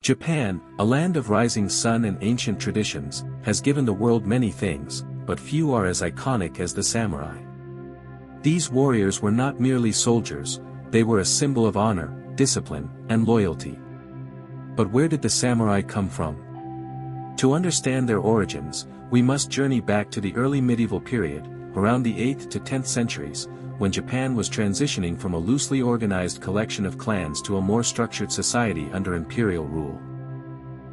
Japan, a land of rising sun and ancient traditions, has given the world many things, but few are as iconic as the samurai. These warriors were not merely soldiers, they were a symbol of honor, discipline, and loyalty. But where did the samurai come from? To understand their origins, we must journey back to the early medieval period, around the 8th to 10th centuries, when Japan was transitioning from a loosely organized collection of clans to a more structured society under imperial rule.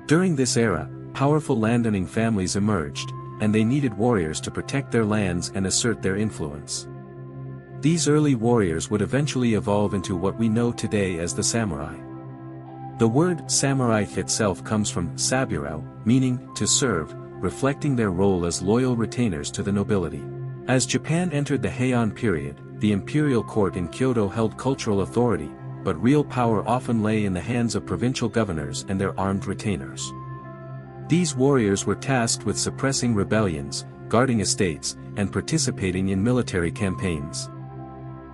During this era, powerful landowning families emerged, and they needed warriors to protect their lands and assert their influence. These early warriors would eventually evolve into what we know today as the samurai. The word samurai itself comes from saburao, meaning to serve, reflecting their role as loyal retainers to the nobility. As Japan entered the Heian period, the imperial court in Kyoto held cultural authority, but real power often lay in the hands of provincial governors and their armed retainers. These warriors were tasked with suppressing rebellions, guarding estates, and participating in military campaigns.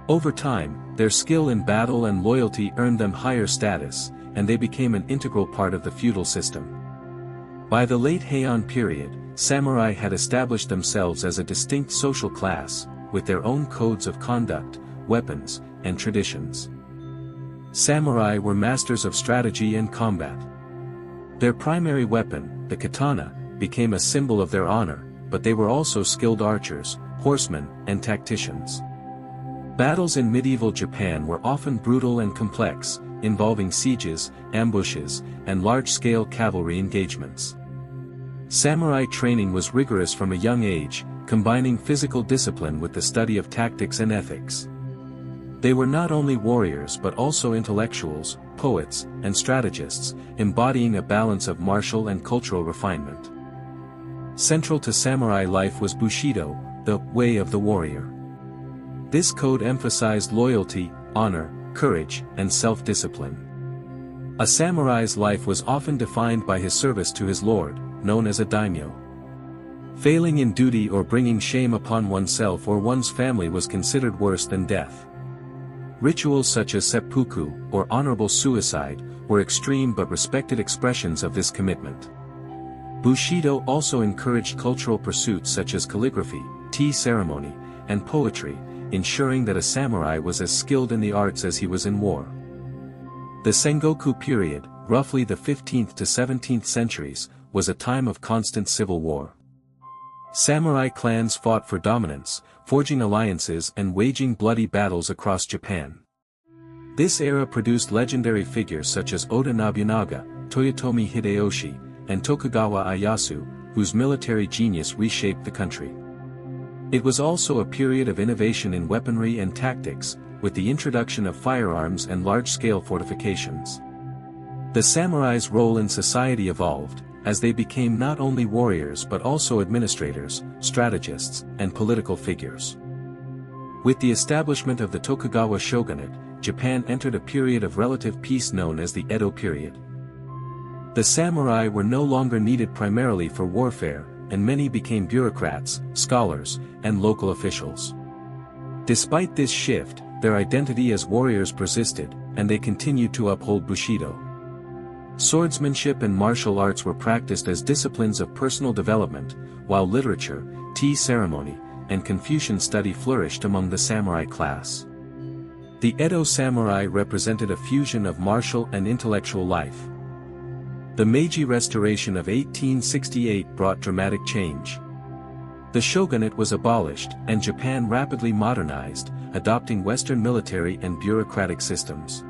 Over time, their skill in battle and loyalty earned them higher status, and they became an integral part of the feudal system. By the late Heian period, samurai had established themselves as a distinct social class, with their own codes of conduct, weapons, and traditions. Samurai were masters of strategy and combat. Their primary weapon, the katana, became a symbol of their honor, but they were also skilled archers, horsemen, and tacticians. Battles in medieval Japan were often brutal and complex, involving sieges, ambushes, and large-scale cavalry engagements. Samurai training was rigorous from a young age, combining physical discipline with the study of tactics and ethics. They were not only warriors but also intellectuals, poets, and strategists, embodying a balance of martial and cultural refinement. Central to samurai life was bushido, the way of the warrior. This code emphasized loyalty, honor, courage, and self-discipline. A samurai's life was often defined by his service to his lord, known as a daimyo. Failing in duty or bringing shame upon oneself or one's family was considered worse than death. Rituals such as seppuku, or honorable suicide, were extreme but respected expressions of this commitment. Bushido also encouraged cultural pursuits such as calligraphy, tea ceremony, and poetry, ensuring that a samurai was as skilled in the arts as he was in war. The Sengoku period, roughly the 15th to 17th centuries, was a time of constant civil war. Samurai clans fought for dominance, forging alliances and waging bloody battles across Japan. This era produced legendary figures such as Oda Nobunaga, Toyotomi Hideyoshi, and Tokugawa Ieyasu, whose military genius reshaped the country. It was also a period of innovation in weaponry and tactics, with the introduction of firearms and large-scale fortifications. The samurai's role in society evolved, as they became not only warriors but also administrators, strategists, and political figures. With the establishment of the Tokugawa shogunate, Japan entered a period of relative peace known as the Edo period. The samurai were no longer needed primarily for warfare, and many became bureaucrats, scholars, and local officials. Despite this shift, their identity as warriors persisted, and they continued to uphold bushido. Swordsmanship and martial arts were practiced as disciplines of personal development, while literature, tea ceremony, and Confucian study flourished among the samurai class. The Edo samurai represented a fusion of martial and intellectual life. The Meiji Restoration of 1868 brought dramatic change. The shogunate was abolished, and Japan rapidly modernized, adopting Western military and bureaucratic systems.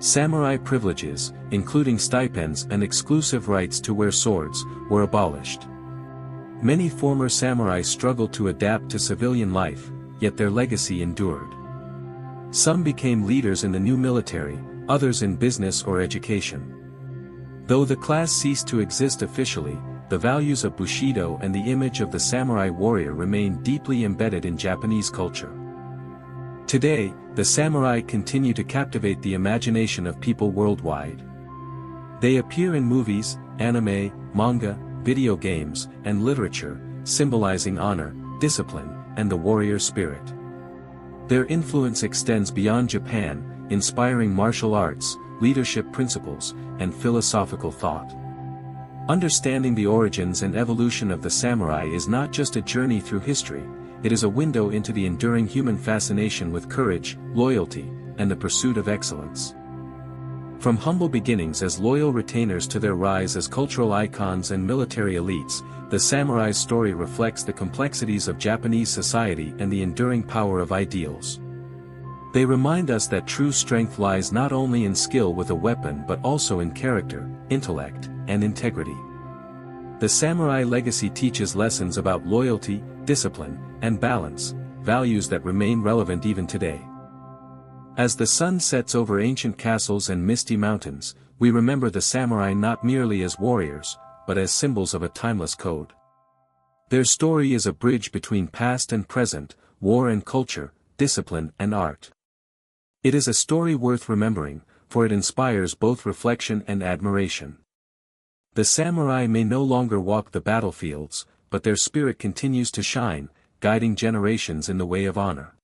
Samurai privileges, including stipends and exclusive rights to wear swords, were abolished. Many former samurai struggled to adapt to civilian life, yet their legacy endured. Some became leaders in the new military, others in business or education. Though the class ceased to exist officially, the values of bushido and the image of the samurai warrior remain deeply embedded in Japanese culture. Today, the samurai continue to captivate the imagination of people worldwide. They appear in movies, anime, manga, video games, and literature, symbolizing honor, discipline, and the warrior spirit. Their influence extends beyond Japan, inspiring martial arts, leadership principles, and philosophical thought. Understanding the origins and evolution of the samurai is not just a journey through history, it is a window into the enduring human fascination with courage, loyalty, and the pursuit of excellence. From humble beginnings as loyal retainers to their rise as cultural icons and military elites, the samurai's story reflects the complexities of Japanese society and the enduring power of ideals. They remind us that true strength lies not only in skill with a weapon but also in character, intellect, and integrity. The samurai legacy teaches lessons about loyalty, discipline, and balance, values that remain relevant even today. As the sun sets over ancient castles and misty mountains, we remember the samurai not merely as warriors, but as symbols of a timeless code. Their story is a bridge between past and present, war and culture, discipline and art. It is a story worth remembering, for it inspires both reflection and admiration. The samurai may no longer walk the battlefields, but their spirit continues to shine, guiding generations in the way of honor.